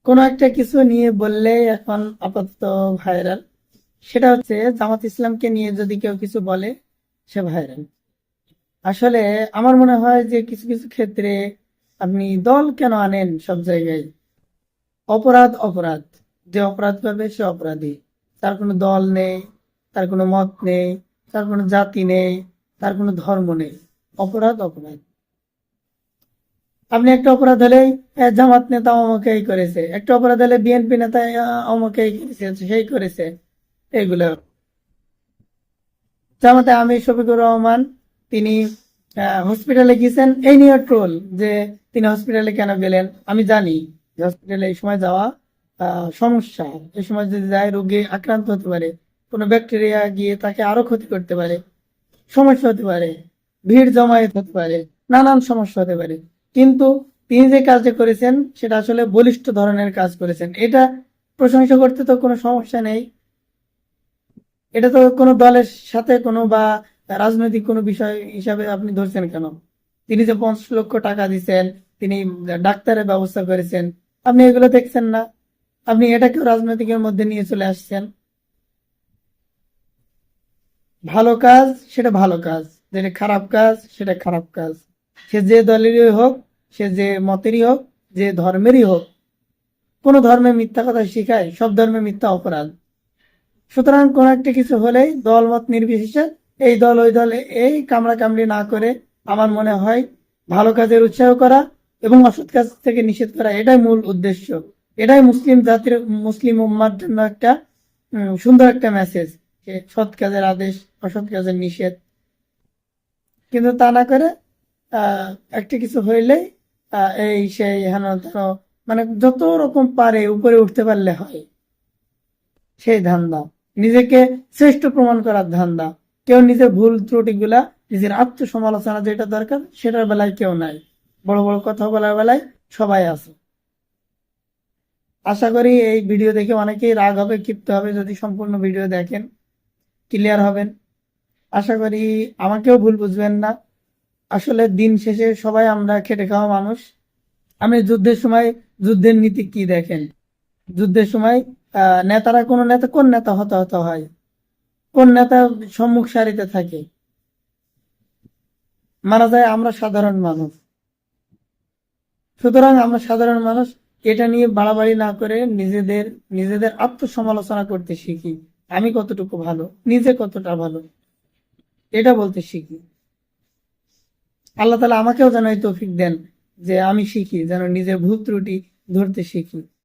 কোনো একটা কিছু নিয়ে বললে এখন আপাতত ভাইরাল। সেটা হচ্ছে জামাত ইসলামকে নিয়ে যদি কেউ কিছু বলে, সে ভাইরাল। আসলে আমার মনে হয় যে কিছু কিছু ক্ষেত্রে আপনি দল কেন আনেন সব জায়গায়? অপরাধ অপরাধ, যে অপরাধ করবে সে অপরাধী। তার কোনো দল নেই, তার কোনো মত নেই, তার কোনো জাতি নেই, তার কোনো ধর্ম নেই। অপরাধ অপরাধ। আপনি একটা অপরাধ হলেই জামাত নেতা অমুক এই করেছে, একটা অপরাধ হলে বিএনপি নেতা অমুক এই করেছে, সেই করেছে। এগুলো জামাতে আমি শফিকুর রহমান, তিনি হসপিটালে গিয়েছেন এই নিয়ে ট্রোল, যে তিনি হসপিটালে কেন গেলেন। আমি জানি যে হসপিটালে এই সময় যাওয়া সমস্যা। এই সময় যদি যায় রোগে আক্রান্ত হতে পারে, কোনো ব্যাকটেরিয়া গিয়ে তাকে আরো ক্ষতি করতে পারে, সমস্যা হতে পারে, ভিড় জমায়েত হতে পারে, নানান সমস্যা হতে পারে। কিন্তু তিনি যে কাজটা করেছেন সেটা আসলে বলিষ্ঠ ধরনের কাজ করেছেন। এটা প্রশংসা করতে তো কোনো সমস্যা নেই। এটা তো কোনো দলের সাথে কোনো বা রাজনৈতিক কোনো বিষয় হিসাবে আপনি ধরছেন কেন? তিনি যে ৫০ লক্ষ টাকা দিচ্ছেন, তিনি ডাক্তারের ব্যবস্থা করেছেন, আপনি এগুলো দেখছেন না? আপনি এটাকেও রাজনৈতিকের মধ্যে নিয়ে চলে আসছেন। ভালো কাজ সেটা ভালো কাজ, যেটা খারাপ কাজ সেটা খারাপ কাজ। সে যে দলেরই হোক, সে যে মতেরই হোক, যে ধর্মেরই হোক, কোনো ধর্মে মিথ্যা কথা শিখায়, সব ধর্মে মিথ্যা অপরাধ। সুতরাং কোন একটা কিছু হলেই দল মত নির্বিশেষে এই দল ওই দল এই কামড়া কামড়ি না করে, আমার মনে হয় ভালো কাজের উৎসাহ করা এবং অসৎ কাজ থেকে নিষেধ করা, এটাই মূল উদ্দেশ্য। এটাই মুসলিম জাতির, মুসলিম উম্মার জন্য একটা সুন্দর একটা মেসেজ, যে সৎ কাজের আদেশ, অসৎ কাজের নিষেধ। কিন্তু তা না করে আহ একটা কিছু হইলেই এই সেই হেন তেন, মানে যত রকম পারে উপরে উঠতে পারলে হয়, সেই ধান্দা। নিজেকে শ্রেষ্ঠ প্রমাণ করার ধান্দা। কেউ নিজের ভুল ত্রুটিগুলা, নিজের আত্মসমালোচনা যেটা দরকার সেটার বেলায় কেউ নাই। বড় বড় কথা বলার বেলায় সবাই আছে। আশা করি এই ভিডিও দেখে অনেকেই রাগ হবে, ক্ষিপ্ত হবে। যদি সম্পূর্ণ ভিডিও দেখেন ক্লিয়ার হবেন। আশা করি আমাকেও ভুল বুঝবেন না। আসলে দিন শেষে সবাই আমরা খেটে খাওয়া মানুষ। আপনি যুদ্ধের সময় যুদ্ধের নীতি কি দেখেন? যুদ্ধের সময় নেতারা, কোন নেতা, কোন নেতা হতাহত হয়, কোন নেতা সম্মুখ সারিতে থাকে, মারা যায় আমরা সাধারণ মানুষ। সুতরাং আমরা সাধারণ মানুষ এটা নিয়ে বাড়াবাড়ি না করে নিজেদের নিজেদের আত্মসমালোচনা করতে শিখি। আমি কতটুকু ভালো, নিজে কতটা ভালো, এটা বলতে শিখি। আল্লাহ তালা আমাকেও যেন এই তৌফিক দেন, যে আমি শিখি, যেন নিজের ভুল ত্রুটি ধরতে শিখি।